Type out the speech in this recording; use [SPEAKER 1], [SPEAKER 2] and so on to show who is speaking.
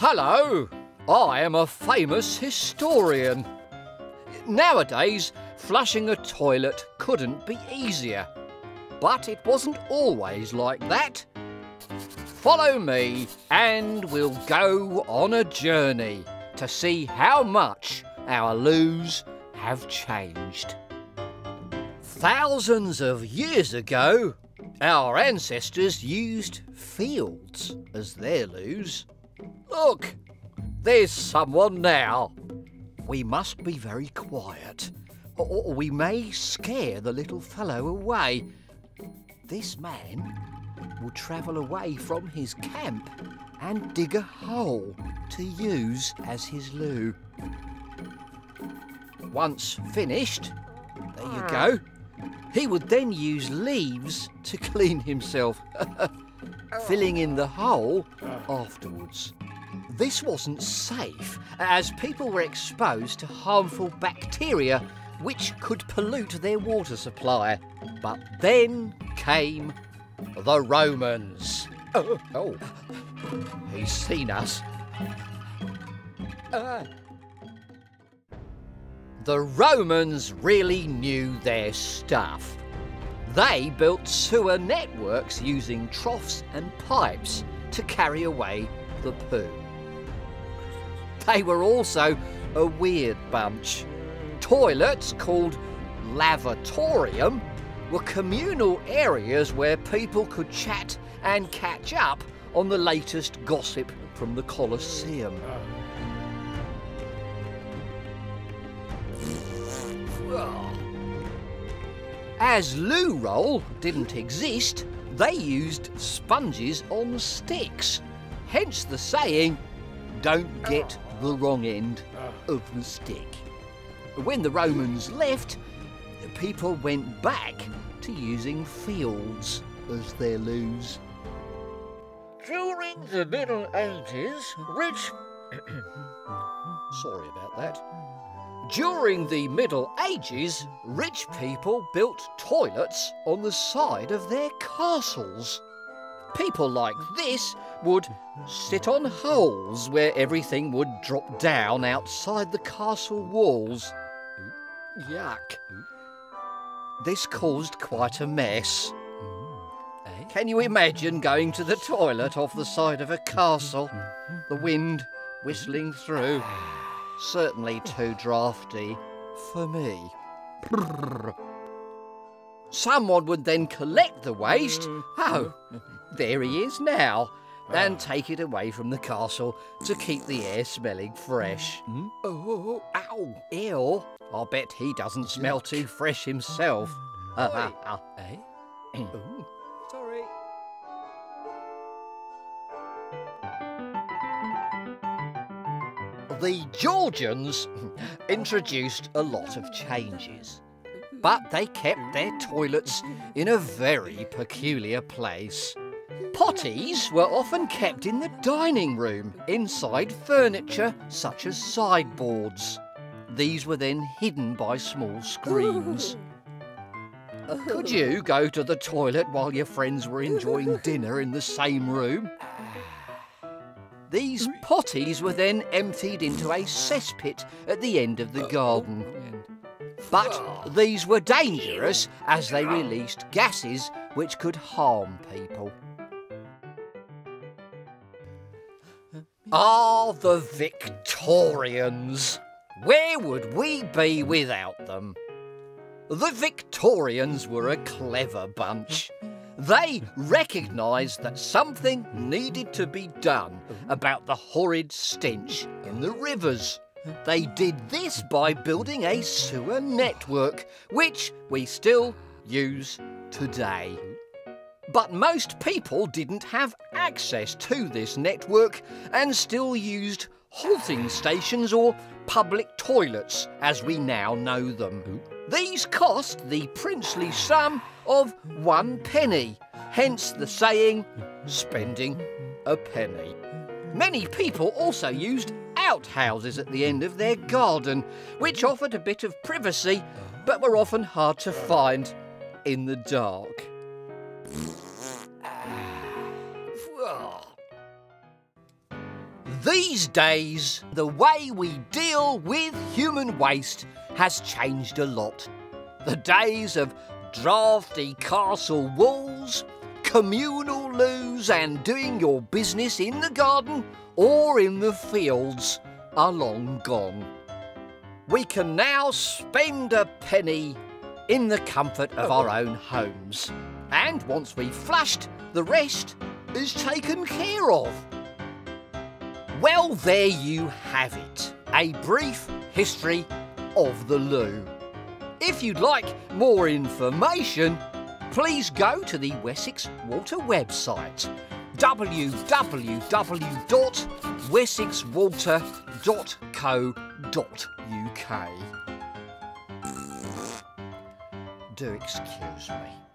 [SPEAKER 1] Hello, I am a famous historian. Nowadays, flushing a toilet couldn't be easier, but it wasn't always like that. Follow me and we'll go on a journey to see how much our loos have changed. Thousands of years ago, our ancestors used fields as their loos. Look, there's someone now. We must be very quiet, or we may scare the little fellow away. This man will travel away from his camp and dig a hole to use as his loo. Once finished, there you go, he would then use leaves to clean himself, filling in the hole afterwards. This wasn't safe, as people were exposed to harmful bacteria which could pollute their water supply. But then came the Romans. Oh, he's seen us. The Romans really knew their stuff. They built sewer networks using troughs and pipes to carry away the poo. They were also a weird bunch. Toilets, called lavatorium, were communal areas where people could chat and catch up on the latest gossip from the Colosseum. As loo roll didn't exist, they used sponges on sticks. Hence the saying, don't get the wrong end of the stick. When the Romans left, people went back to using fields as their loos. During the Middle Ages, Sorry about that. During the Middle Ages, rich people built toilets on the side of their castles. People like this would sit on holes where everything would drop down outside the castle walls. Yuck. This caused quite a mess. Can you imagine going to the toilet off the side of a castle? The wind whistling through. Certainly too draughty for me. Someone would then collect the waste. Oh, there he is now. And take it away from the castle to keep the air smelling fresh. Oh, ow, ew. I'll bet he doesn't smell too fresh himself.
[SPEAKER 2] Sorry.
[SPEAKER 1] The Georgians introduced a lot of changes, but they kept their toilets in a very peculiar place. Potties were often kept in the dining room, inside furniture such as sideboards. These were then hidden by small screens. Could you go to the toilet while your friends were enjoying dinner in the same room? These potties were then emptied into a cesspit at the end of the garden. But these were dangerous as they released gases which could harm people. The Victorians. Where would we be without them? The Victorians were a clever bunch. They recognised that something needed to be done about the horrid stench in the rivers. They did this by building a sewer network, which we still use today. But most people didn't have access to this network and still used halting stations or public toilets as we now know them. These cost the princely sum of 1 penny, hence the saying, spending a penny. Many people also used outhouses at the end of their garden, which offered a bit of privacy, but were often hard to find in the dark. These days, the way we deal with human waste has changed a lot. The days of drafty castle walls, communal loos and doing your business in the garden or in the fields are long gone. We can now spend a penny in the comfort of our own homes. And once we've flushed, the rest is taken care of. Well, there you have it, a brief history of the loo. If you'd like more information, please go to the Wessex Water website, www.wessexwater.co.uk. Do excuse me.